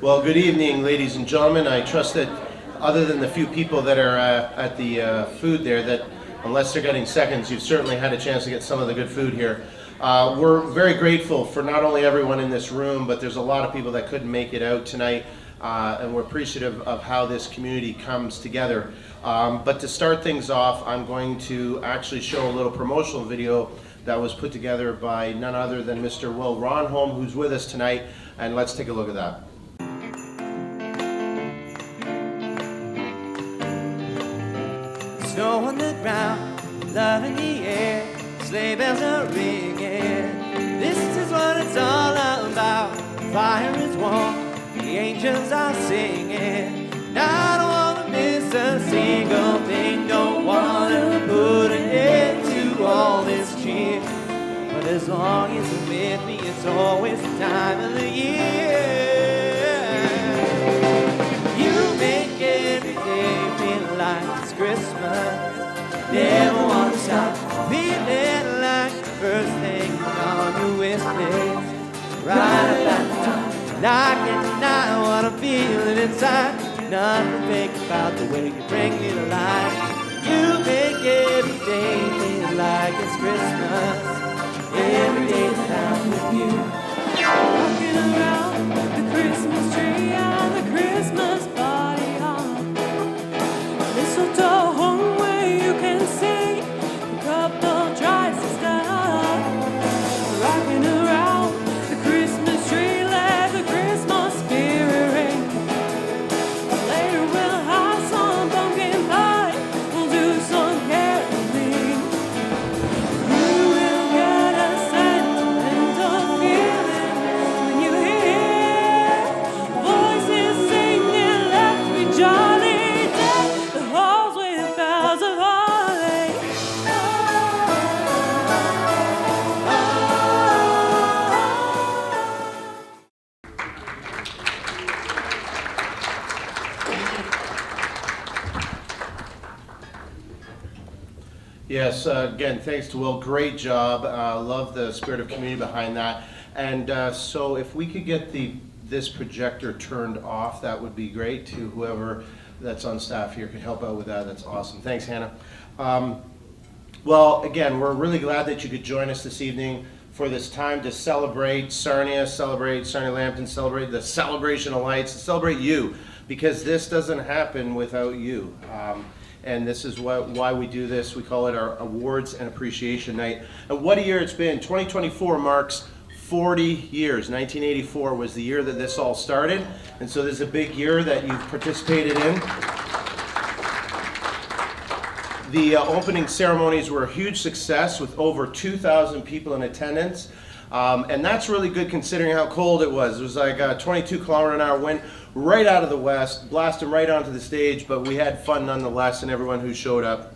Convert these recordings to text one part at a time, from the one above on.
Well, good evening, ladies and gentlemen. I trust that other than the few people that are at the food there, that unless they're getting seconds, you've certainly had a chance to get some of the good food here. We're very grateful for not only everyone in this room, but there's a lot of people that couldn't make it out tonight, and we're appreciative of how this community comes together. But to start things off, I'm going to actually show a little promotional video that was put together by none other than Mr. Will Ronholm, who's with us tonight, and let's take a look at that. Snow on the ground, love in the air, sleigh bells are ringing. This is what it's all about. Fire is warm, the angels are singing. I don't wanna miss a single thing, don't wanna put an end to all this cheer. But as long as you're with me, it's always the time of the year. You make every day feel like it's Christmas. Never wanna stop feeling like the first thing on your wish list. Right at the top, like it tonight, what I'm feeling inside. Nothing fake about the way you bring me to life. You make every day feel like it's Christmas. Every day that I'm with you. Walking around the Christmas tree and the Christmas party on. Mistletoe hung where you can see a couple tries to stop. Rocking around the Christmas tree, let the Christmas spirit ring. Later we'll have some pumpkin pie, we'll do some caroling. You will get a sentimental feeling when you hear voices singing, let's be jolly, deck the halls with bells of holly. Yes, again, thanks to Will. Great job. Love the spirit of community behind that. And so if we could get this projector turned off, that would be great. To whoever that's on staff here could help out with that. That's awesome. Thanks, Hannah. Well, again, we're really glad that you could join us this evening for this time to celebrate Sarnia, celebrate Sarnia Lambton, celebrate the celebration of lights, celebrate you, because this doesn't happen without you. And this is why we do this. We call it our Awards and Appreciation Night. And what a year it's been. 2024 marks 40 years. 1984 was the year that this all started. And so this is a big year that you've participated in. The opening ceremonies were a huge success with over 2,000 people in attendance. And that's really good considering how cold it was. It was like a 22-kilometer-an-hour wind right out of the west, blasting right onto the stage, but we had fun nonetheless, and everyone who showed up.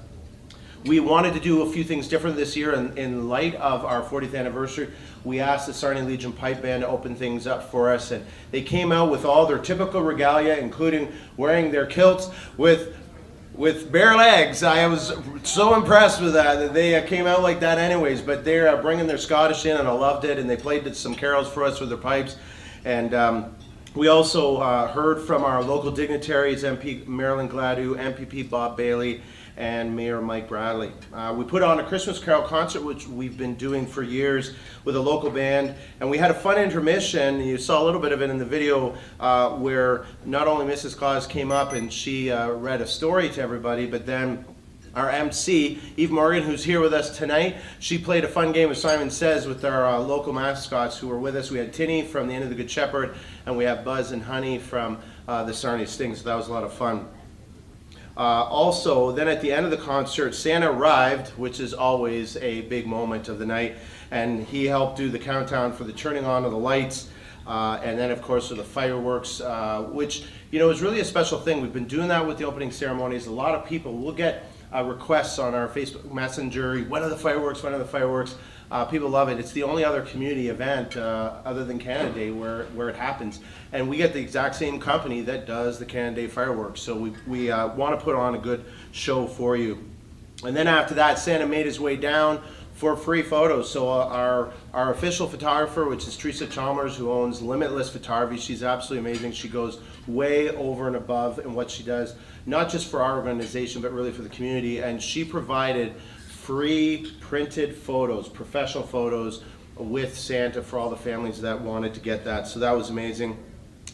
We wanted to do a few things different this year in light of our 40th anniversary. We asked the Sarnia Legion Pipe Band to open things up for us, and they came out with all their typical regalia, including wearing their kilts with bare legs. I was so impressed with that they came out like that anyways, but they're bringing their Scottish in, and I loved it, and they played some carols for us with their pipes. And we also heard from our local dignitaries, MP Marilyn Gladue, MPP Bob Bailey, and Mayor Mike Bradley. We put on a Christmas Carol concert, which we've been doing for years with a local band, and we had a fun intermission. You saw a little bit of it in the video where not only Mrs. Claus came up and she read a story to everybody, but then our MC, Eve Morgan, who's here with us tonight, she played a fun game of Simon Says with our local mascots who were with us. We had Tinny from the End of the Good Shepherd, and we have Buzz and Honey from the Sarnia Sting, so that was a lot of fun. Also, then at the end of the concert, Santa arrived, which is always a big moment of the night, and he helped do the countdown for the turning on of the lights, and then of course with the fireworks, which is really a special thing. We've been doing that with the opening ceremonies. A lot of people will get requests on our Facebook Messenger, when are the fireworks, when are the fireworks? People love it. It's the only other community event other than Canada Day where it happens. And we get the exact same company that does the Canada Day fireworks. So we want to put on a good show for you. And then after that, Santa made his way down for free photos. So our official photographer, which is Teresa Chalmers, who owns Limitless Photography, she's absolutely amazing. She goes way over and above in what she does, not just for our organization, but really for the community. And she provided free printed photos, professional photos with Santa for all the families that wanted to get that. So that was amazing.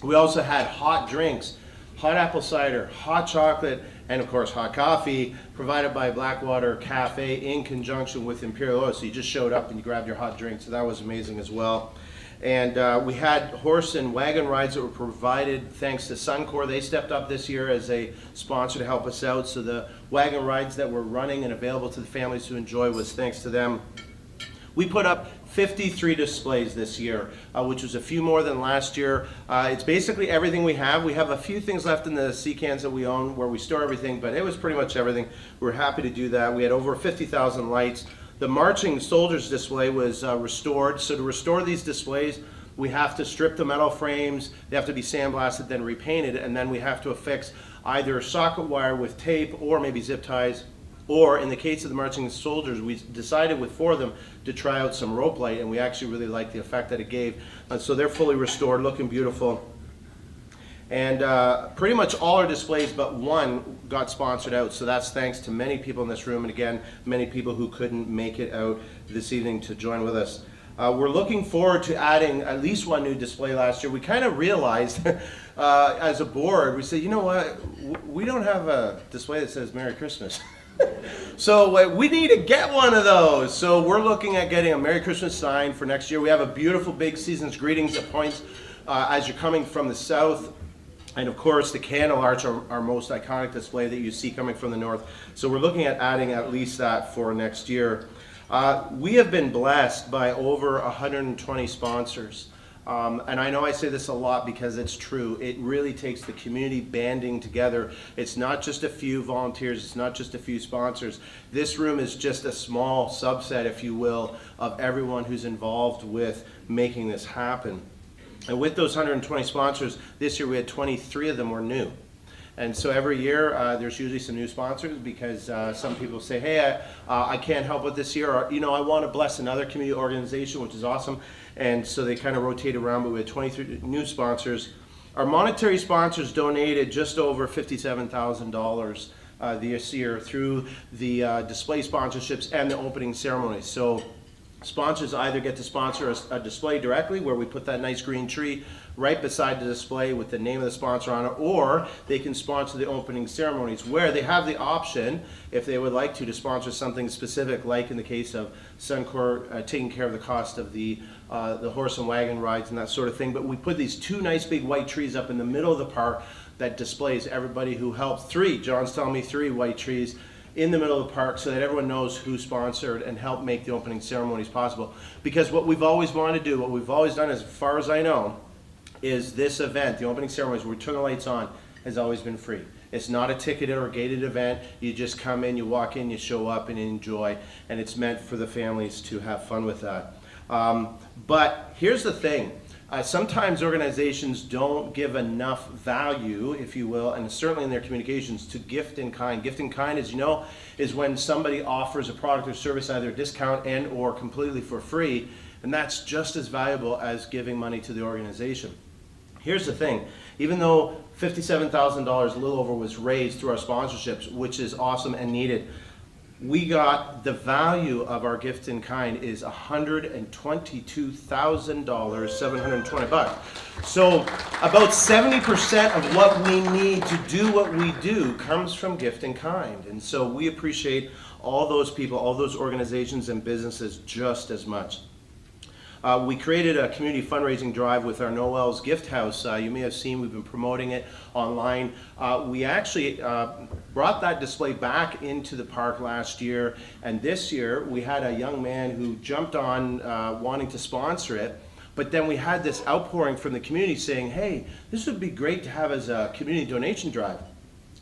We also had hot drinks, hot apple cider, hot chocolate, and of course hot coffee provided by Blackwater Cafe in conjunction with Imperial Oil. So you just showed up and you grabbed your hot drink, so that was amazing as well. And we had horse and wagon rides that were provided thanks to Suncor. They stepped up this year as a sponsor to help us out. So the wagon rides that were running and available to the families to enjoy was thanks to them. We put up 53 displays this year, which was a few more than last year. It's basically everything we have. We have a few things left in the sea cans that we own where we store everything, but it was pretty much everything. We're happy to do that. We had over 50,000 lights. The marching soldiers display was restored. So to restore these displays, we have to strip the metal frames, they have to be sandblasted, then repainted, and then we have to affix either socket wire with tape or maybe zip ties. Or in the case of the marching soldiers, we decided with 4 of them to try out some rope light, and we actually really liked the effect that it gave. So they're fully restored, looking beautiful. And pretty much all our displays but one got sponsored out, so that's thanks to many people in this room, and again, many people who couldn't make it out this evening to join with us. We're looking forward to adding at least one new display last year. We kind of realized as a board, we said, you know what, we don't have a display that says Merry Christmas. So we need to get one of those. So we're looking at getting a Merry Christmas sign for next year. We have a beautiful big season's greetings that points as you're coming from the south. And of course the candle arch, our most iconic display that you see coming from the north. So we're looking at adding at least that for next year. We have been blessed by over 120 sponsors. And I know I say this a lot because it's true. It really takes the community banding together. It's not just a few volunteers, it's not just a few sponsors. This room is just a small subset, if you will, of everyone who's involved with making this happen. And with those 120 sponsors, this year we had 23 of them were new. And so every year there's usually some new sponsors because some people say, hey, I can't help with this year, or you know, I want to bless another community organization, which is awesome. And so they kind of rotate around, but we had 23 new sponsors. Our monetary sponsors donated just over $57,000 this year through the display sponsorships and the opening ceremony. So sponsors either get to sponsor a display directly where we put that nice green tree right beside the display with the name of the sponsor on it, or they can sponsor the opening ceremonies where they have the option, if they would like to sponsor something specific, like in the case of Suncor taking care of the cost of the horse and wagon rides and that sort of thing. But we put these 2 nice big white trees up in the middle of the park that displays everybody who helped. 3, John's telling me 3 white trees in the middle of the park so that everyone knows who sponsored and helped make the opening ceremonies possible. Because what we've always wanted to do, what we've always done as far as I know, is this event, the opening ceremonies where we turn the lights on, has always been free. It's not a ticketed or gated event. You just come in, you walk in, you show up and enjoy, and it's meant for the families to have fun with that. But here's the thing. Sometimes organizations don't give enough value, if you will, and certainly in their communications, to gift in kind. Gift in kind, as you know, is when somebody offers a product or service either a discount and or completely for free, and that's just as valuable as giving money to the organization. Here's the thing, even though $57,000, a little over, was raised through our sponsorships, which is awesome and needed, we got the value of our gift in kind is $122,000, 720 bucks. So about 70% of what we need to do what we do comes from gift in kind. And so we appreciate all those people, all those organizations and businesses just as much. We created a community fundraising drive with our Noel's Gift House. You may have seen, we've been promoting it online. We actually brought that display back into the park last year, and this year we had a young man who jumped on wanting to sponsor it, but then we had this outpouring from the community saying, hey, this would be great to have as a community donation drive.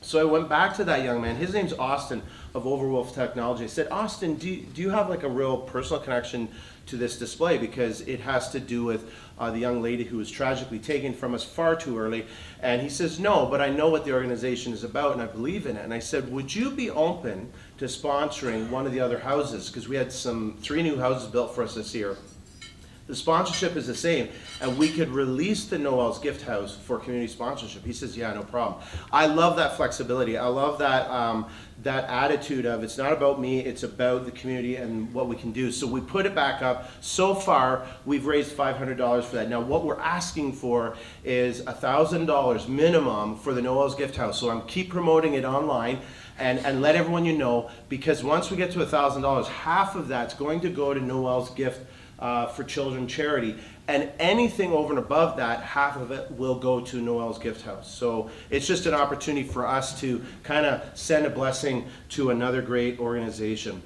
So I went back to that young man. His name's Austin of Overwolf Technology. I said, Austin, do you have like a real personal connection to this display because it has to do with the young lady who was tragically taken from us far too early. And he says, no, but I know what the organization is about and I believe in it. And I said, would you be open to sponsoring one of the other houses? Because we had 3 new houses built for us this year. The sponsorship is the same, and we could release the Noel's Gift House for community sponsorship. He says, yeah, no problem. I love that flexibility. I love that that attitude of it's not about me, it's about the community and what we can do. So we put it back up. So far, we've raised $500 for that. Now, what we're asking for is $1,000 minimum for the Noel's Gift House. So I'm keep promoting it online. And let everyone know, because once we get to $1,000, half of that's going to go to Noel's Gift for Children charity, and anything over and above that, half of it will go to Noel's Gift House. So it's just an opportunity for us to kind of send a blessing to another great organization.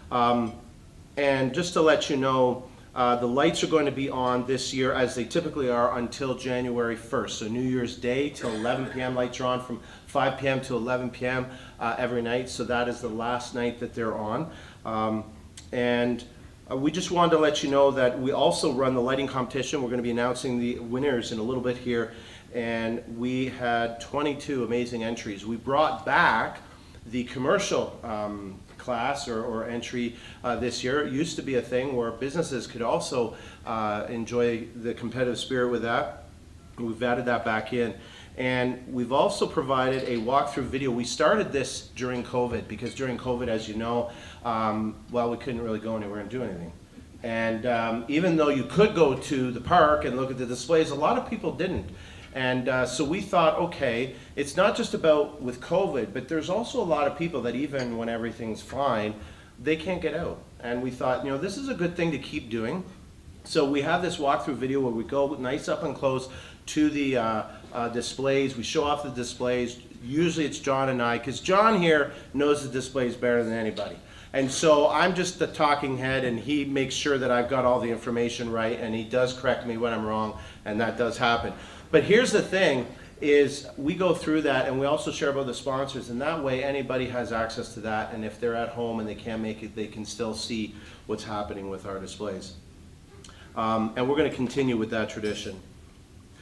And just to let you know, the lights are going to be on this year as they typically are until January 1st. So New Year's Day till 11 p.m. lights are on from 5 p.m. to 11 p.m. Every night. So that is the last night that they're on. We just wanted to let you know that we also run the lighting competition. We're going to be announcing the winners in a little bit here. And we had 22 amazing entries. We brought back the commercial class or entry this year. It used to be a thing where businesses could also enjoy the competitive spirit with that. We've added that back in. And we've also provided a walkthrough video. We started this during COVID because during COVID, as you know, well, we couldn't really go anywhere and do anything. And even though you could go to the park and look at the displays, a lot of people didn't. And so we thought, okay, it's not just about with COVID, but there's also a lot of people that even when everything's fine, they can't get out. And we thought, you know, this is a good thing to keep doing. So we have this walkthrough video where we go nice up and close to the displays. We show off the displays. Usually it's John and I, because John here knows the displays better than anybody. And so I'm just the talking head, and he makes sure that I've got all the information right, and he does correct me when I'm wrong, and that does happen. But here's the thing, is we go through that, and we also share about the sponsors, and that way anybody has access to that, and if they're at home and they can't make it, they can still see what's happening with our displays. And we're going to continue with that tradition.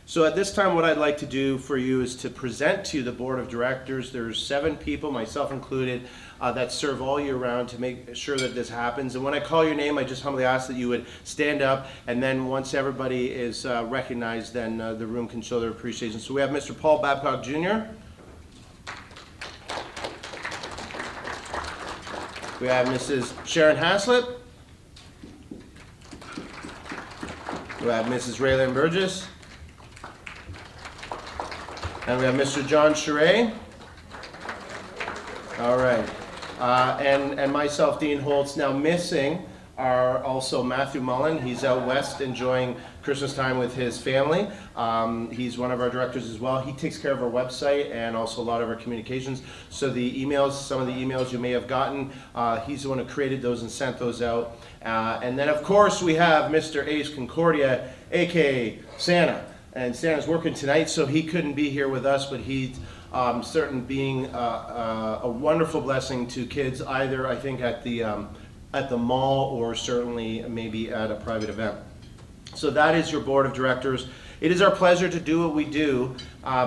So at this time, what I'd like to do for you is to present to you the board of directors. There's 7 people, myself included, that serve all year round to make sure that this happens. And when I call your name, I just humbly ask that you would stand up, and then once everybody is recognized, then the room can show their appreciation. So we have Mr. Paul Babcock Jr. We have Mrs. Sharon Haslett. We have Mrs. Raylyn Burgess. And we have Mr. John Charest. All right. And myself, Dean Holtz. Now missing are also Matthew Mullen. He's out west enjoying Christmas time with his family. He's one of our directors as well. He takes care of our website and also a lot of our communications. So the emails, some of the emails you may have gotten, he's the one who created those and sent those out. And then of course we have Mr. Ace Concordia, aka Santa. And Santa's working tonight, so he couldn't be here with us, but he's certainly being a wonderful blessing to kids, either I think at the mall or certainly maybe at a private event. So that is your board of directors. It is our pleasure to do what we do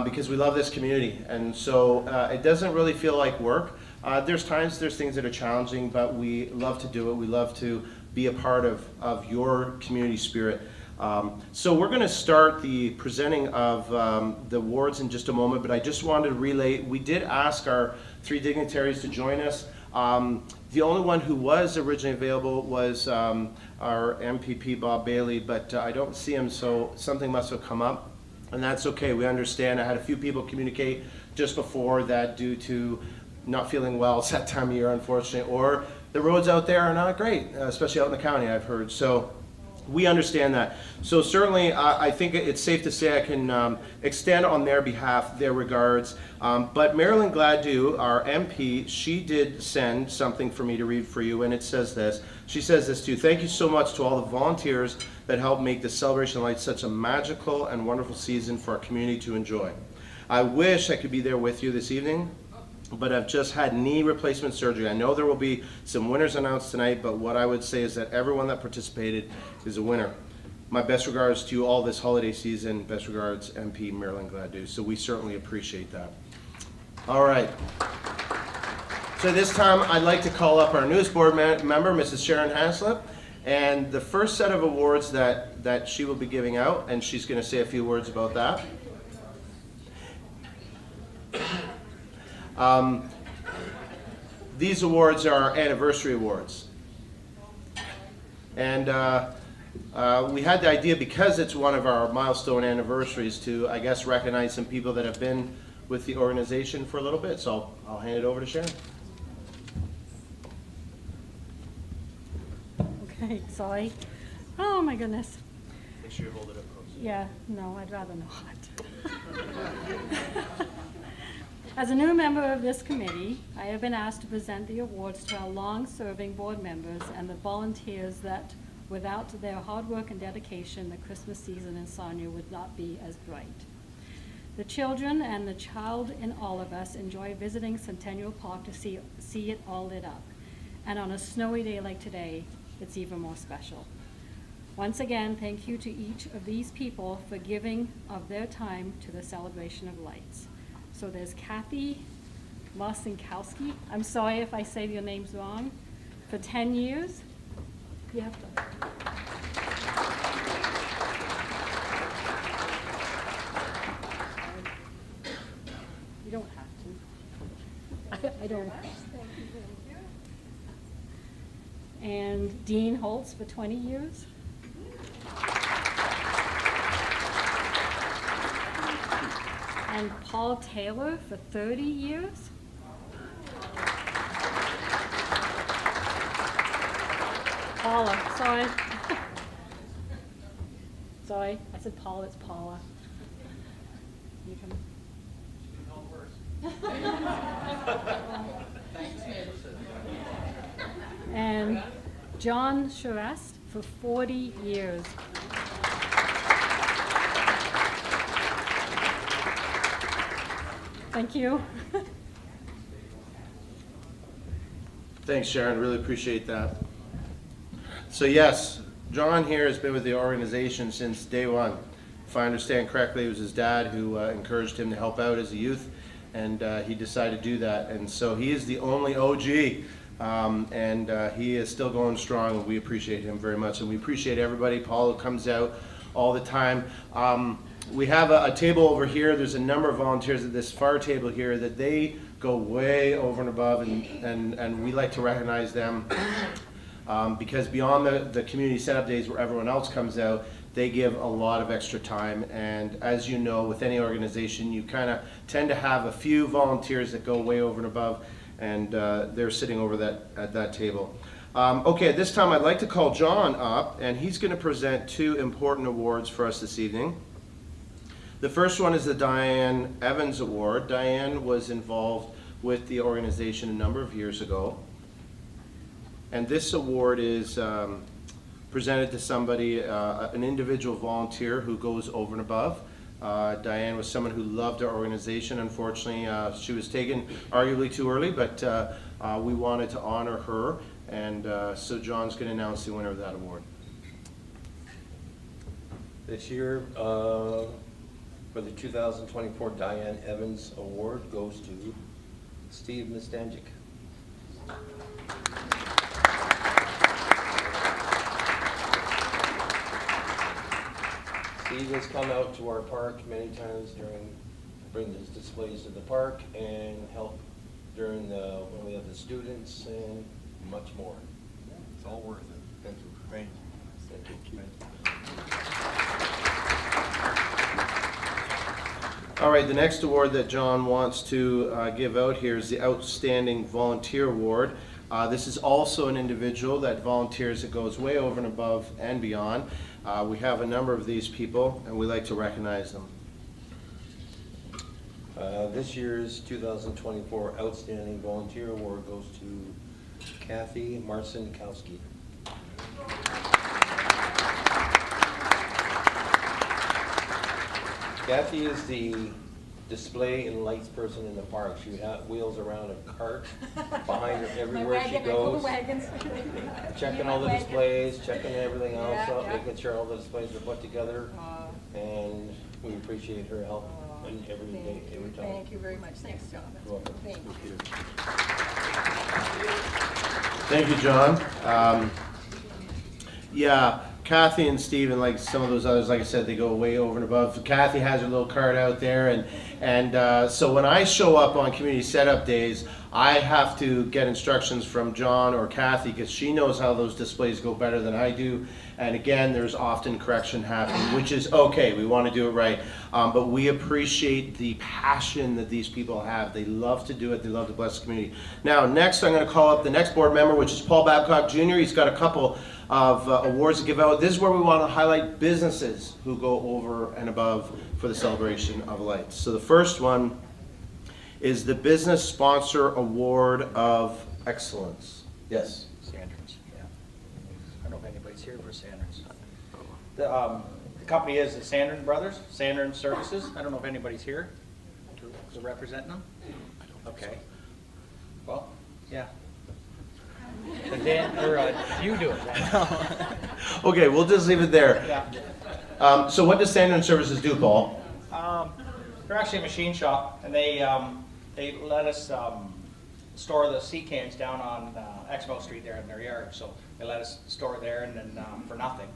because we love this community, and so it doesn't really feel like work. There's things that are challenging, but we love to do it. We love to be a part of your community spirit. So we're going to start the presenting of the awards in just a moment, but I just wanted to relay, we did ask our 3 dignitaries to join us. The only one who was originally available was our MPP Bob Bailey, but I don't see him, so something must have come up, and that's okay. We understand. I had a few people communicate just before that due to not feeling well at that time of year, unfortunately, or the roads out there are not great, especially out in the county, I've heard. So we understand that. So certainly, I think it's safe to say I can extend on their behalf their regards. But Marilyn Gladue, our MP, she did send something for me to read for you, and it says this. She says this too: thank you so much to all the volunteers that helped make the Celebration of Lights such a magical and wonderful season for our community to enjoy. I wish I could be there with you this evening. but have just had knee replacement surgery. I know there will be some winners announced tonight, but what I would say is that everyone that participated is a winner. My best regards to you all this holiday season. Best regards, MP Marilyn Gladue. So we certainly appreciate that. All right. So this time I'd like to call up our newest board member, Mrs. Sharon Haslip. And the first set of awards that she will be giving out, and she's going to say a few words about that. These awards are anniversary awards. And we had the idea, because it's one of our milestone anniversaries, to, I guess, recognize some people that have been with the organization for a little bit. So I'll hand it over to Sharon. Okay, sorry. Oh my goodness. Make sure you hold it up close. Yeah, no, I'd rather not. As a new member of this committee, I have been asked to present the awards to our long-serving board members and the volunteers that, without their hard work and dedication, the Christmas season in Sarnia would not be as bright. The children and the child in all of us enjoy visiting Centennial Park to see it all lit up. And on a snowy day like today, it's even more special. Once again, thank you to each of these people for giving of their time to the celebration of lights. So there's Kathy Marcinkowski. I'm sorry if I say your names wrong. For 10 years. You have to. You don't have to. I don't. And Dean Holtz for 20 years. And Paul Taylor for 30 years. Paula, sorry. Sorry, I said Paula, it's Paula. You can. And John Charest for 40 years. Thank you. Thanks, Sharon. Really appreciate that. So yes, John here has been with the organization since day one. If I understand correctly, it was his dad who encouraged him to help out as a youth, and he decided to do that. And so he is the only OG, and he is still going strong, and we appreciate him very much. And we appreciate everybody. Paul comes out all the time. We have a table over here. There's a number of volunteers at this far table here that they go way over and above, and we like to recognize them because beyond the community setup days where everyone else comes out, they give a lot of extra time. And as you know, with any organization, you kind of tend to have a few volunteers that go way over and above, and they're sitting over at that table. Okay, at this time I'd like to call John up, and he's going to present two important awards for us this evening. The first one is the Diane Evans Award. Diane was involved with the organization a number of years ago. And this award is presented to somebody, an individual volunteer who goes over and above. Diane was someone who loved our organization. Unfortunately, she was taken arguably too early, but we wanted to honor her. And so John's going to announce the winner of that award. This year, for the 2024 Diane Evans Award goes to Steve Mistanjic. Steve has come out to our park many times bring his displays to the park and help during when we have the students and much more. It's all worth it. Thank you. Thank you. Thank you. All right, the next award that John wants to give out here is the Outstanding Volunteer Award. This is also an individual that volunteers that goes way over and above and beyond. We have a number of these people, and we like to recognize them. This year's 2024 Outstanding Volunteer Award goes to Kathy Marcinkowski. Kathy is the display and lights person in the park. She wheels around a cart behind her everywhere she goes. Checking all the displays, checking everything else out, making sure all the displays are put together. And we appreciate her help every day, every time. Thank you very much. Thanks, John. You're welcome. Thank you. Thank you, John. Yeah, Kathy and Stephen, like some of those others, like I said, they go way over and above. Kathy has her little card out there, and so when I show up on community setup days, I have to get instructions from John or Kathy because she knows how those displays go better than I do. And again, there's often correction happening, which is okay. We want to do it right. But we appreciate the passion that these people have. They love to do it. They love to bless the community. Now, next, I'm going to call up the next board member, which is Paul Babcock Jr. He's got a couple of awards to give out. This is where we want to highlight businesses who go over and above for the celebration of lights. So the first one is the Business Sponsor Award of Excellence. Yes. Sanders, yeah. I don't know if anybody's here for Sanders. The company is the Sanders Brothers, Sanders Services. I don't know if anybody's here to represent them. Okay. Well, yeah. And then, or you do it then. Okay, we'll just leave it there. Yeah. So what does Sanders Services do, Paul? They're actually a machine shop, and they let us store the sea cans down on Expo Street there in their yard. So they let us store there and then for nothing,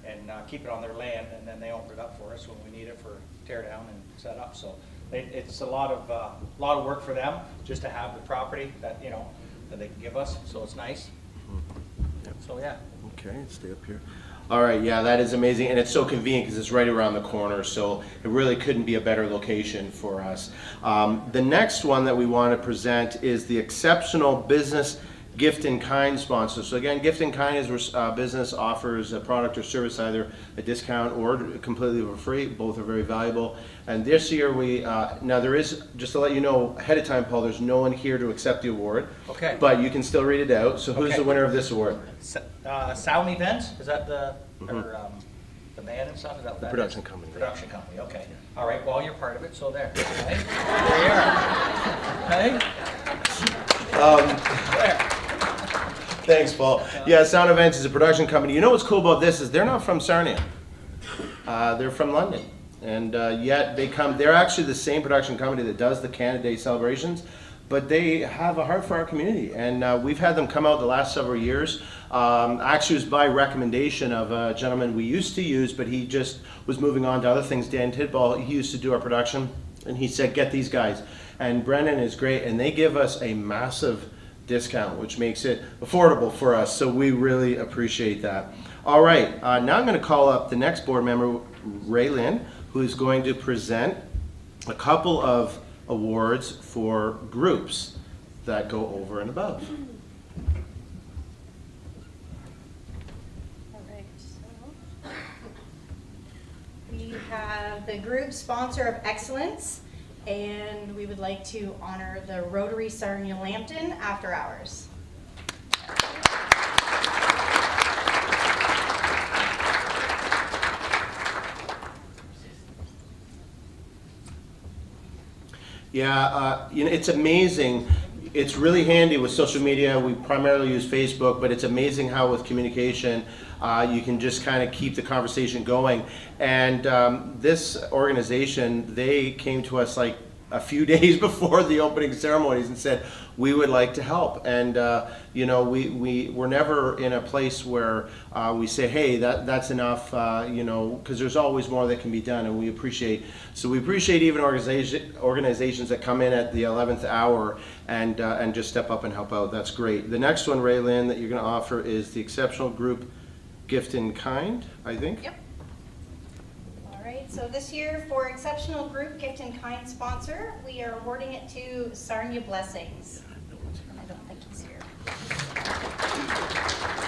and keep it on their land, and then they open it up for us when we need it for tear down and set up. So it's a lot of work for them just to have the property that that they can give us. So it's nice. So yeah. Okay, stay up here. All right, yeah, that is amazing, and it's so convenient because it's right around the corner, so it really couldn't be a better location for us. The next one that we want to present is the Exceptional Business Gift in Kind sponsor. So again, gift in kind is where business offers a product or service, either a discount or completely for free. Both are very valuable. And this year we, now there is, just to let you know ahead of time, Paul, there's no one here to accept the award. Okay. But you can still read it out. So who's Okay. the winner of this award? Sound Events, is that the the band and stuff? Is that what The that production is? company. Production company, okay. All right, well, you're part of it, so there. Okay. There you are. Okay. There. Thanks, Paul. Yeah, Sound Events is a production company. You know what's cool about this is they're not from Sarnia. They're from London. And yet they're actually the same production company that does the Canada Day celebrations, but they have a heart for our community. And we've had them come out the last several years. Actually, it was by recommendation of a gentleman we used to use, but he just was moving on to other things. Dan Tidball, he used to do our production, and he said, get these guys. And Brennan is great, and they give us a massive discount, which makes it affordable for us, so we really appreciate that. All right, now I'm going to call up the next board member, Ray Lynn, who is going to present a couple of awards for groups that go over and above. All right, so we have the Group Sponsor of Excellence, and we would like to honor the Rotary Sarnia Lambton After Hours. Yeah, it's amazing. It's really handy with social media. We primarily use Facebook, but it's amazing how with communication you can just kind of keep the conversation going. And this organization, they came to us like a few days before the opening ceremonies and said, we would like to help. And we're never in a place where we say, hey, that's enough, because there's always more that can be done, and we appreciate even organizations that come in at the 11th hour and just step up and help out. That's great. The next one, Ray Lynn, that you're going to offer is the Exceptional Group Gift in Kind, I think. Yep. All right, so this year for Exceptional Group Gift in Kind sponsor, we are awarding it to Sarnia Blessings. I don't think he's here.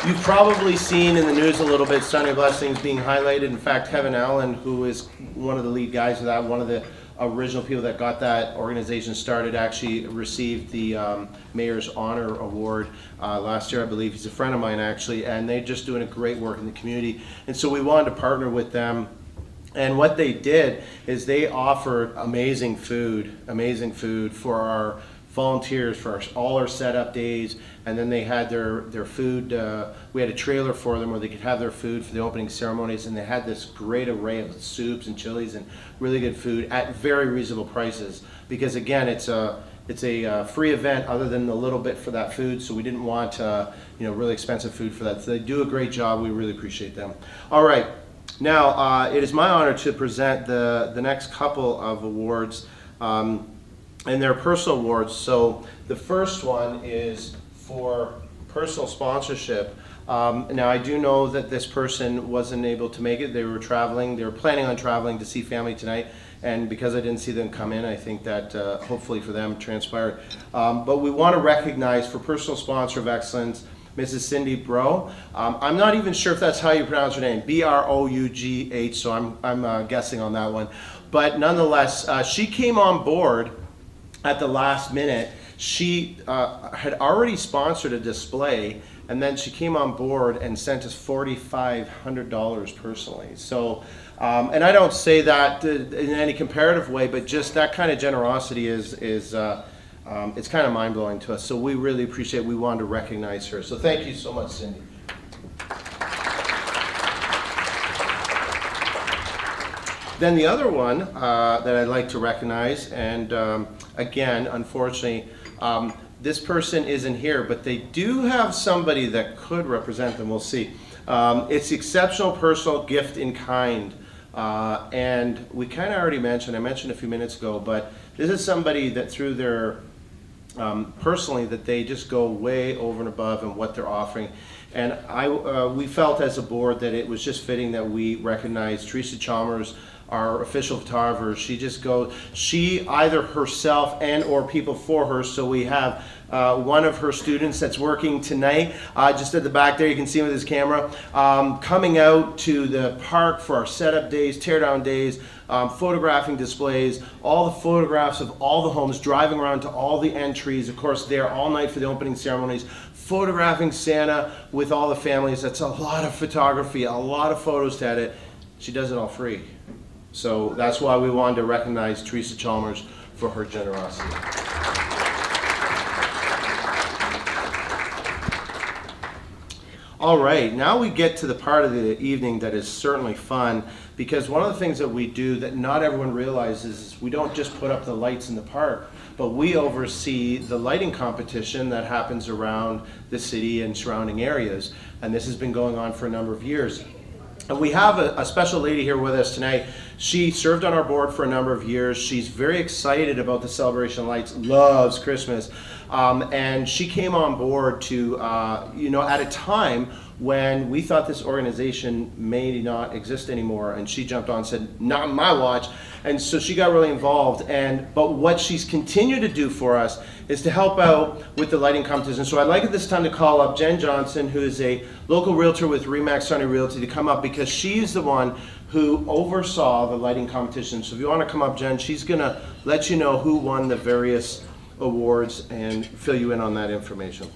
You've probably seen in the news a little bit Sarnia Blessings being highlighted. In fact, Kevin Allen, who is one of the lead guys of that, one of the original people that got that organization started, actually received the Mayor's Honor Award last year, I believe. He's a friend of mine, actually, and they're just doing a great work in the community. And so we wanted to partner with them And what they did is they offered amazing food for our volunteers for all our setup days, and then they had their food. We had a trailer for them where they could have their food for the opening ceremonies, and they had this great array of soups and chilies and really good food at very reasonable prices. Because again, it's a free event other than the little bit for that food, so we didn't want really expensive food for that. So they do a great job. We really appreciate them. All right, now it is my honor to present the next couple of awards, and they're personal awards. So the first one is for personal sponsorship. Now I do know that this person wasn't able to make it. They were traveling. They were planning on traveling to see family tonight. And because I didn't see them come in, I think that hopefully for them transpired. But we want to recognize for personal sponsor of excellence, Mrs. Cindy Bro. I'm not even sure if that's how you pronounce her name, Brough, so I'm guessing on that one. But nonetheless, she came on board at the last minute. She had already sponsored a display, and then she came on board and sent us $4,500 personally. So, and I don't say that in any comparative way, but just that kind of generosity is it's kind of mind-blowing to us. So we really appreciate it. We wanted to recognize her. So thank you so much, Cindy. Then the other one that I'd like to recognize, and again, unfortunately, this person isn't here, but they do have somebody that could represent them. We'll see. It's exceptional personal gift in kind. And we kind of already mentioned, I mentioned a few minutes ago, but this is somebody that through their, personally, that they just go way over and above in what they're offering. And we felt as a board that it was just fitting that we recognize Teresa Chalmers, our official photographer. She either herself and or people for her. So we have one of her students that's working tonight, just at the back there, you can see him with his camera, coming out to the park for our setup days, teardown days, photographing displays, all the photographs of all the homes, driving around to all the entries, of course there all night for the opening ceremonies, photographing Santa with all the families. That's a lot of photography, a lot of photos to edit. She does it all free. So that's why we wanted to recognize Teresa Chalmers for her generosity. All right, now we get to the part of the evening that is certainly fun, because one of the things that we do that not everyone realizes is we don't just put up the lights in the park, but we oversee the lighting competition that happens around the city and surrounding areas. And this has been going on for a number of years. And we have a special lady here with us tonight. She served on our board for a number of years. She's very excited about the celebration of lights, loves Christmas. And she came on board to, at a time when we thought this organization may not exist anymore, and she jumped on and said, not on my watch. And so she got really involved. But what she's continued to do for us is to help out with the lighting competition. So I'd like at this time to call up Jen Johnson, who is a local realtor with Remax Sunny Realty, to come up because she's the one who oversaw the lighting competition. So if you want to come up, Jen, she's going to let you know who won the various awards and fill you in on that information.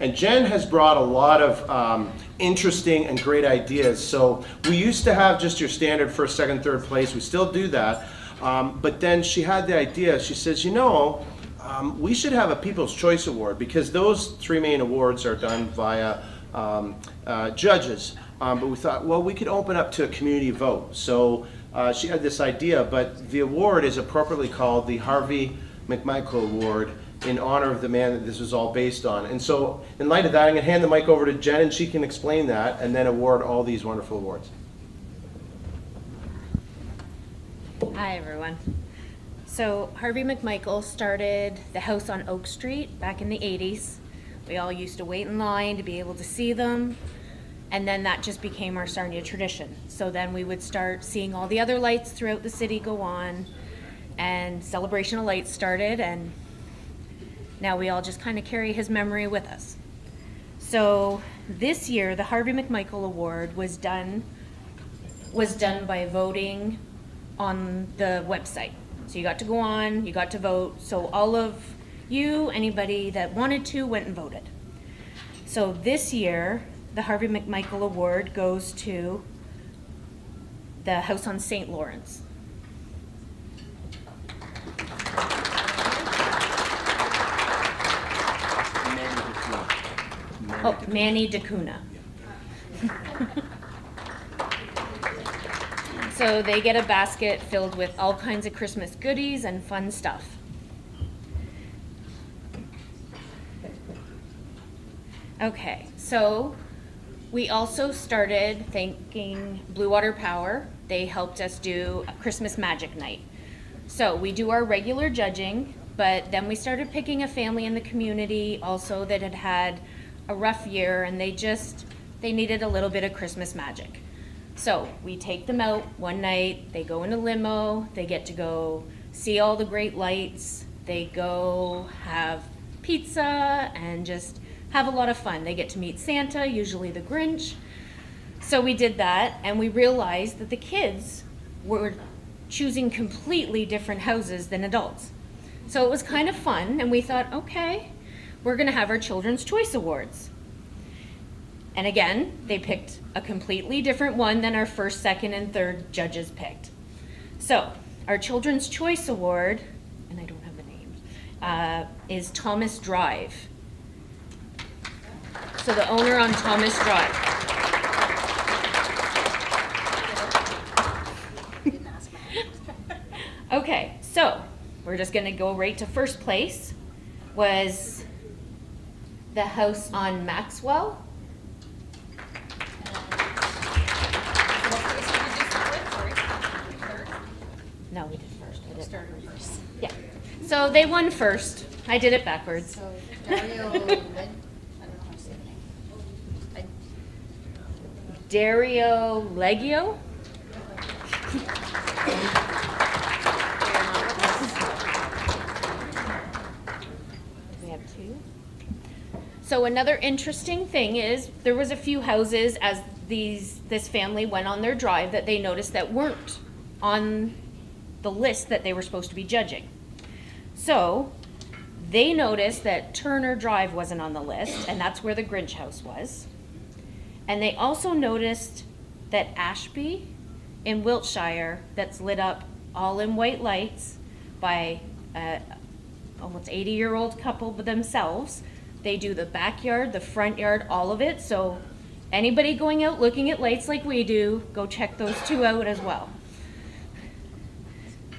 And Jen has brought a lot of interesting and great ideas. So we used to have just your standard first, second, third place. We still do that. But then she had the idea. She says, we should have a People's Choice Award, because those three main awards are done via judges. But we thought, well, we could open up to a community vote. So she had this idea, but the award is appropriately called the Harvey McMichael Award, in honor of the man that this was all based on. And so in light of that, I'm going to hand the mic over to Jen, and she can explain that and then award all these wonderful awards. Hi, everyone. So Harvey McMichael started the house on Oak Street back in the 80s. We all used to wait in line to be able to see them. And then that just became our Sarnia tradition. So then we would start seeing all the other lights throughout the city go on, and Celebration of Lights started, and now we all just kind of carry his memory with us. So this year, the Harvey McMichael Award was done by voting on the website. So you got to go on, you got to vote. So all of you, anybody that wanted to, went and voted. So this year, the Harvey McMichael Award goes to the house on St. Lawrence. Oh, Manny DeCuna. So they get a basket filled with all kinds of Christmas goodies and fun stuff. Okay, so we also started thanking Blue Water Power. They helped us do a Christmas Magic Night. So we do our regular judging, but then we started picking a family in the community also that had had a rough year, and they needed a little bit of Christmas magic. So we take them out one night, they go in a limo, they get to go see all the great lights, they go have pizza and just have a lot of fun. They get to meet Santa, usually the Grinch. So we did that, and we realized that the kids were choosing completely different houses than adults. So it was kind of fun, and we thought, okay, we're gonna have our Children's Choice Awards. And again, they picked a completely different one than our first, second, and third judges picked. So our Children's Choice Award, and I don't have the names, is Thomas Drive. So the owner on Thomas Drive. Okay, so we're just gonna go right to first place. Was the house on Maxwell. No, we did first. I did. Yeah. So they won first. I did it backwards. So Dario, I don't know how to say the name. Dario Leggio. We have two. So another interesting thing is there was a few houses as this family went on their drive that they noticed that weren't on the list that they were supposed to be judging. So they noticed that Turner Drive wasn't on the list, and that's where the Grinch house was. And they also noticed that Ashby in Wiltshire, that's lit up all in white lights by almost 80-year-old couple themselves. They do the backyard, the front yard, all of it. So anybody going out looking at lights like we do, go check those two out as well.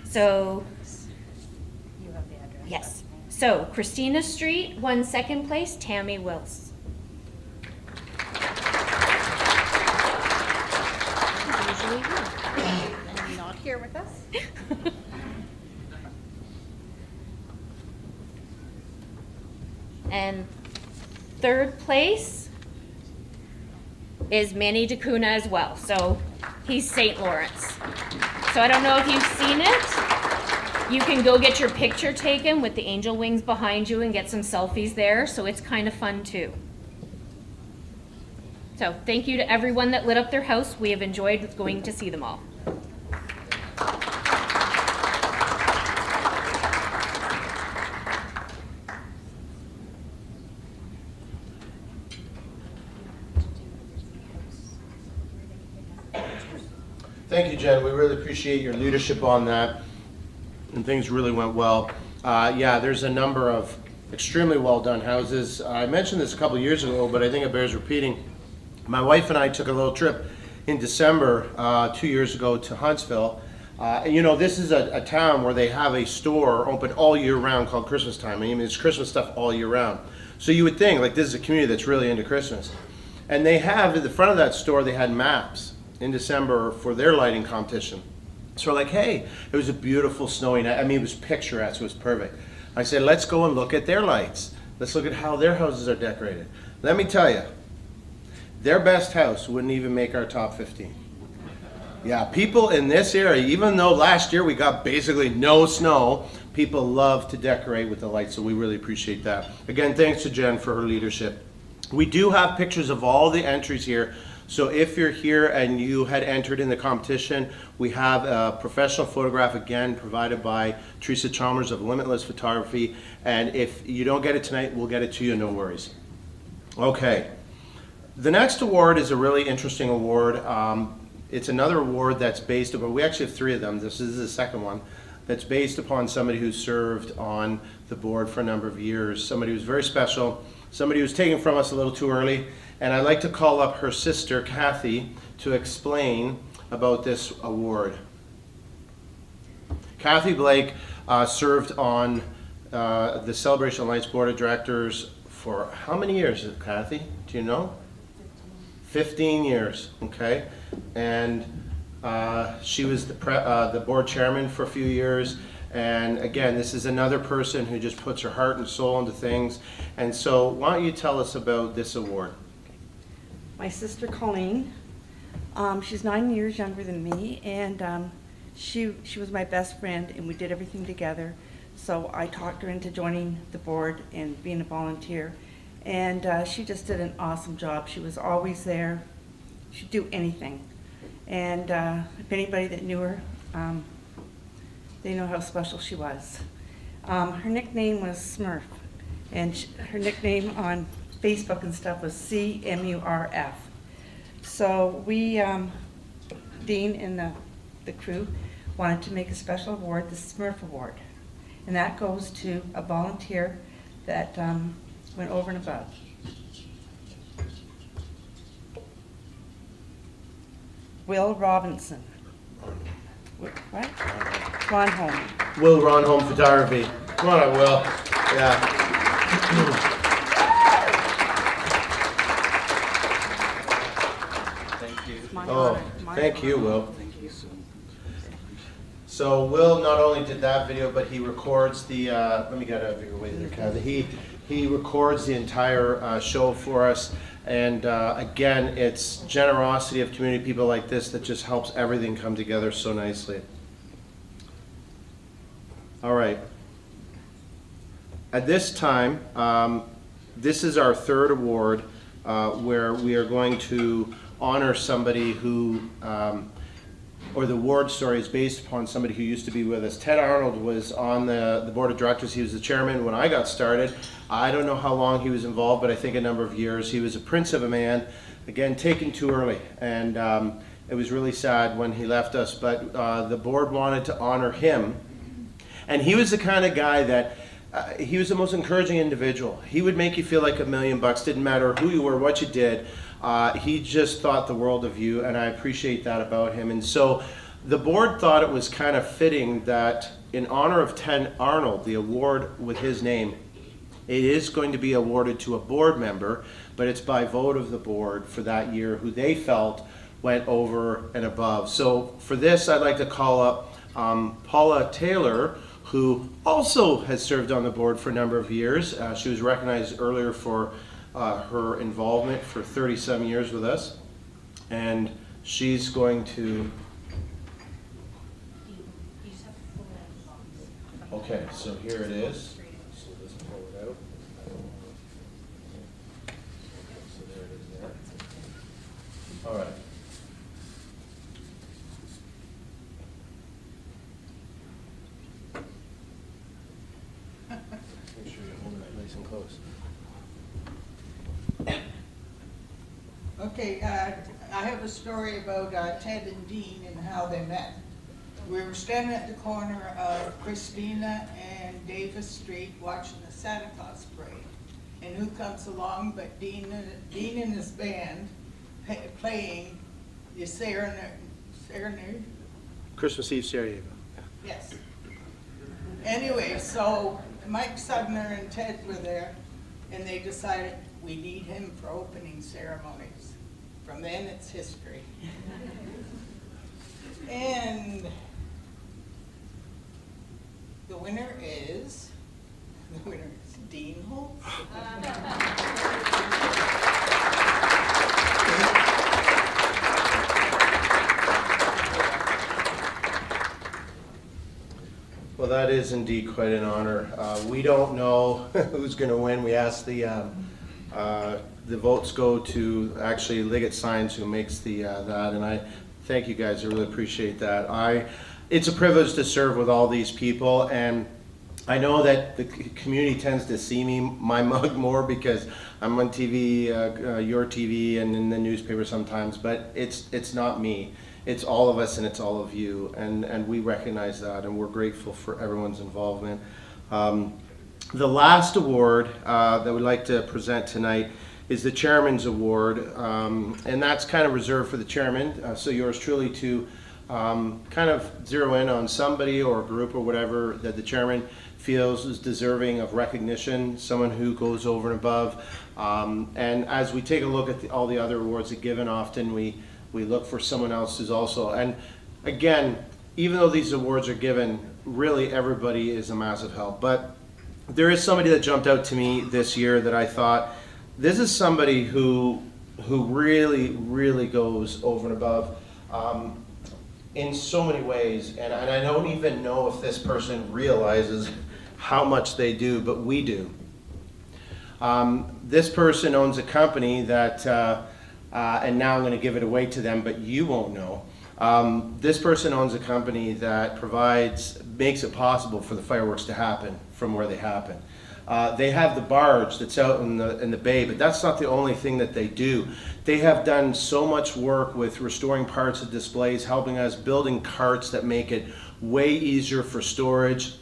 So, You have the address. yes. So Christina Street won second place, Tammy Wills. Usually you. And not here with us. And third place is Manny DeCuna as well. So he's St. Lawrence. So I don't know if you've seen it. You can go get your picture taken with the angel wings behind you and get some selfies there. So it's kind of fun too. So thank you to everyone that lit up their house. We have enjoyed going to see them all. Thank you, Jen. We really appreciate your leadership on that, and things really went well. Yeah, there's a number of extremely well-done houses. I mentioned this a couple of years ago, but I think it bears repeating. My wife and I took a little trip in December 2 years ago to Huntsville. You know, this is a town where they have a store open all year round called Christmas Time. I mean, it's Christmas stuff all year round. So you would think, like, this is a community that's really into Christmas. And they have, at the front of that store, they had maps in December for their lighting competition. So we're like, hey, it was a beautiful snowy night. I mean, it was picturesque, it was perfect. I said, let's go and look at their lights. Let's look at how their houses are decorated. Let me tell you, their best house wouldn't even make our top 15. Yeah, people in this area, even though last year we got basically no snow, people love to decorate with the lights, so we really appreciate that. Again, thanks to Jen for her leadership. We do have pictures of all the entries here. So if you're here and you had entered in the competition, we have a professional photograph again provided by Teresa Chalmers of Limitless Photography. And if you don't get it tonight, we'll get it to you, no worries. Okay. The next award is a really interesting award. It's another award that's based upon, we actually have 3 of them, this is the second one, that's based upon somebody who served on the board for a number of years, somebody who's very special, somebody who's taken from us a little too early, and I'd like to call up her sister, Kathy, to explain about this award. Kathy Blake served on the Celebration Lights Board of Directors for how many years, Kathy? Do you know? 15 years, okay. And she was the board chairman for a few years. And again, this is another person who just puts her heart and soul into things. And so why don't you tell us about this award? My sister Colleen, she's 9 years younger than me, and she was my best friend, and we did everything together. So I talked her into joining the board and being a volunteer, and she just did an awesome job. She was always there. She'd do anything. And if anybody that knew her, they know how special she was. Her nickname was Smurf, and her nickname on Facebook and stuff was CMURF. So we, Dean and the crew, wanted to make a special award, the Smurf Award. And that goes to a volunteer that went over and above. Will Robinson. What? Ron Holm. Will Ronholm Photography. Come on up, Will. Yeah. Thank you. My Oh, honor. My thank you, honor. Will. Thank you so much. So Will not only did that video, but he records the, let me get out of your way there, Kathy. He records the entire show for us. And again, it's generosity of community people like this that just helps everything come together so nicely. All right. At this time, this is our 3rd award where we are going to honor somebody who, or the award story is based upon somebody who used to be with us. Ted Arnold was on the board of directors. He was the chairman when I got started. I don't know how long he was involved, but I think a number of years. He was a prince of a man, again, taken too early. And it was really sad when he left us, but the board wanted to honor him. And he was the kind of guy that, he was the most encouraging individual. He would make you feel like $1 million, didn't matter who you were, what you did. He just thought the world of you, and I appreciate that about him. And so the board thought it was kind of fitting that in honor of Ted Arnold, the award with his name, it is going to be awarded to a board member, but it's by vote of the board for that year who they felt went over and above. So for this, I'd like to call up Paula Taylor, who also has served on the board for a number of years. She was recognized earlier for her involvement for 30-some years with us. And she's going to... Okay, so here it is. So let's pull it out. So there it is there. All right. Make sure you hold it nice and close. Okay, I have a story about Ted and Dean and how they met. We were standing at the corner of Christina and Davis Street watching the Santa Claus parade. And who comes along but Dean and his band playing the Serenade? Christmas Eve Serenade. Yes. Anyway, so Mike Sudner and Ted were there, and they decided we need him for opening ceremonies. From then, it's history. And the winner is Dean Holtz. Well, that is indeed quite an honor. We don't know who's going to win. We asked the votes go to actually Liggett Signs, who makes that, and I thank you guys. I really appreciate that. It's a privilege to serve with all these people, and I know that the community tends to see my mug more because I'm on TV, your TV, and in the newspaper sometimes, but it's not me. It's all of us and it's all of you, and we recognize that, and we're grateful for everyone's involvement. The last award that we'd like to present tonight is the Chairman's Award, and that's kind of reserved for the chairman, so yours truly to kind of zero in on somebody or a group or whatever that the chairman feels is deserving of recognition, someone who goes over and above. And as we take a look at all the other awards that are given, often we look for someone else who's also, and again, even though these awards are given, really everybody is a massive help. But there is somebody that jumped out to me this year that I thought, this is somebody who really, really goes over and above in so many ways. And I don't even know if this person realizes how much they do, but we do. This person owns a company that, and now I'm going to give it away to them, but you won't know. This person owns a company that makes it possible for the fireworks to happen from where they happen. They have the barge that's out in the bay, but that's not the only thing that they do. They have done so much work with restoring parts of displays, helping us building carts that make it way easier for storage,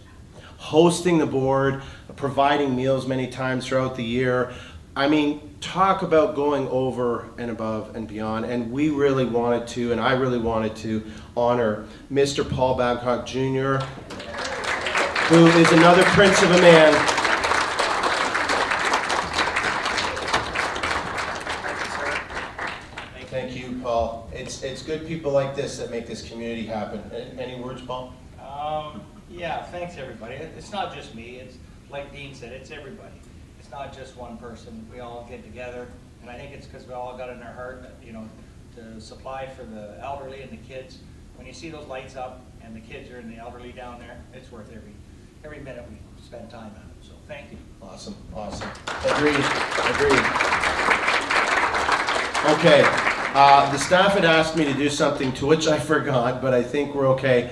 hosting the board, providing meals many times throughout the year. I mean, talk about going over and above and beyond. And we really wanted to, and I really wanted to, honor Mr. Paul Babcock Jr., who is another prince of a man. Thank you, Paul. It's good people like this that make this community happen. Any words, Paul? Yeah, thanks everybody. It's not just me, it's like Dean said, it's everybody. It's not just one person. We all get together, and I think it's because we all got in our heart, you know, to supply for the elderly and the kids. When you see those lights up and the kids are in the elderly down there, it's worth every minute we spend time on it. So thank you. Awesome. Agreed. Okay, the staff had asked me to do something to which I forgot, but I think we're okay.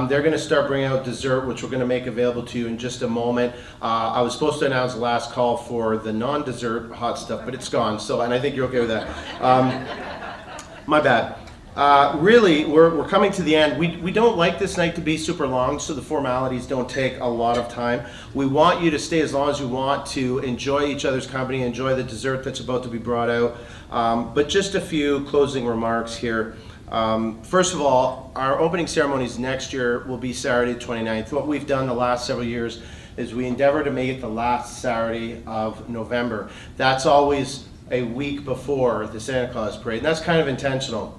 They're going to start bringing out dessert, which we're going to make available to you in just a moment. I was supposed to announce the last call for the non-dessert hot stuff, but it's gone, so, and I think you're okay with that. My bad. Really, we're coming to the end. We don't like this night to be super long, so the formalities don't take a lot of time. We want you to stay as long as you want to enjoy each other's company, enjoy the dessert that's about to be brought out. But just a few closing remarks here. First of all, our opening ceremonies next year will be Saturday the 29th. What we've done the last several years is we endeavor to make it the last Saturday of November. That's always a week before the Santa Claus Parade, and that's kind of intentional.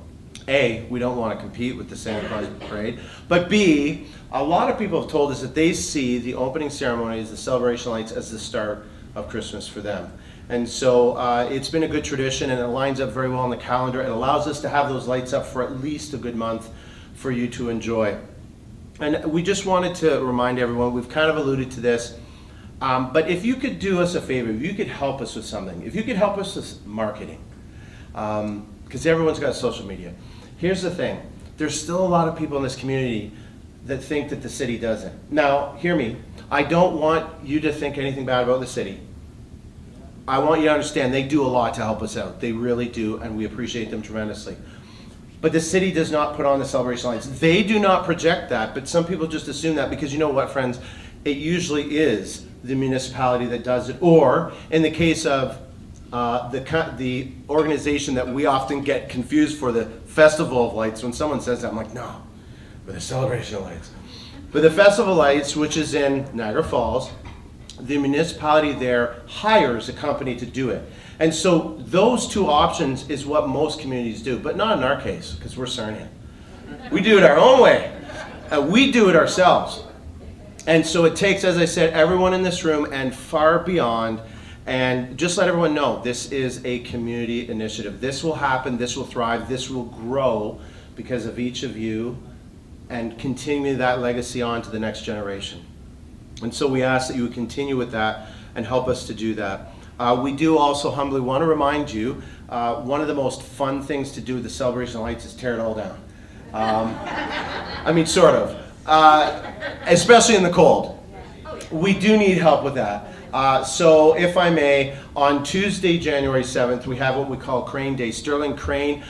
A, we don't want to compete with the Santa Claus Parade, but B, a lot of people have told us that they see the opening ceremonies, the celebration lights, as the start of Christmas for them. And so it's been a good tradition, and it lines up very well on the calendar. It allows us to have those lights up for at least a good month for you to enjoy. And we just wanted to remind everyone, we've kind of alluded to this, but if you could do us a favor, if you could help us with something, if you could help us with marketing, because everyone's got social media. Here's the thing, there's still a lot of people in this community that think that the city doesn't. Now, hear me, I don't want you to think anything bad about the city. I want you to understand they do a lot to help us out. They really do, and we appreciate them tremendously. But the city does not put on the celebration lights. They do not project that, but some people just assume that because you know what, friends? It usually is the municipality that does it, or in the case of the organization that we often get confused for, the Festival of Lights. When someone says that, I'm like, no, but the celebration lights. But the Festival of Lights, which is in Niagara Falls, the municipality there hires a company to do it. And so those two options is what most communities do, but not in our case, because we're Sarnia. We do it our own way. We do it ourselves. And so it takes, as I said, everyone in this room and far beyond. And just let everyone know, this is a community initiative. This will happen, this will thrive, this will grow because of each of you and continue that legacy on to the next generation. And so we ask that you would continue with that and help us to do that. We do also humbly want to remind you, one of the most fun things to do with the celebration of lights is tear it all down. I mean, sort of. Especially in the cold. We do need help with that. So if I may, on Tuesday, January 7th, we have what we call Crane Day. Sterling Crane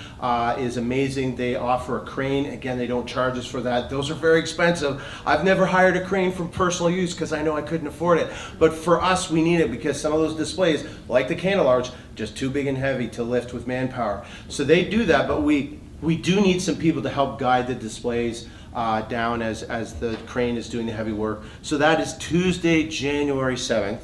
is amazing. They offer a crane. Again, they don't charge us for that. Those are very expensive. I've never hired a crane for personal use because I know I couldn't afford it. But for us, we need it because some of those displays, like the Candelarge, just too big and heavy to lift with manpower. So they do that, but we do need some people to help guide the displays down as the crane is doing the heavy work. So that is Tuesday, January 7th,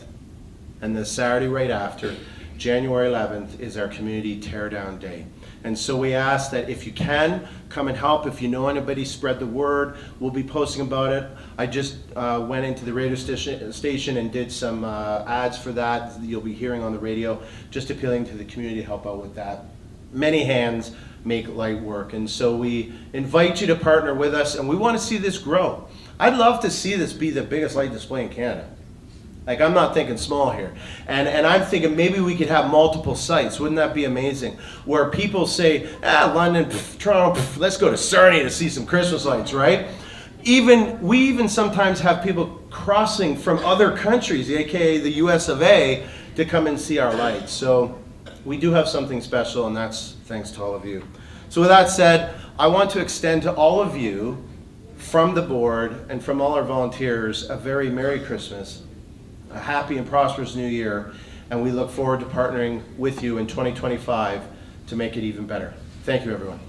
and the Saturday right after, January 11th, is our community teardown day. And so we ask that if you can, come and help. If you know anybody, spread the word. We'll be posting about it. I just went into the radio station and did some ads for that. You'll be hearing on the radio, just appealing to the community to help out with that. Many hands make light work, and so we invite you to partner with us, and we want to see this grow. I'd love to see this be the biggest light display in Canada. Like, I'm not thinking small here. And I'm thinking maybe we could have multiple sites. Wouldn't that be amazing? Where people say, London, Toronto, let's go to Sarnia to see some Christmas lights, right? We even sometimes have people crossing from other countries, aka the US of A, to come and see our lights. So we do have something special, and that's thanks to all of you. So with that said, I want to extend to all of you, from the board and from all our volunteers, a very Merry Christmas, a happy and prosperous new year, and we look forward to partnering with you in 2025 to make it even better. Thank you, everyone.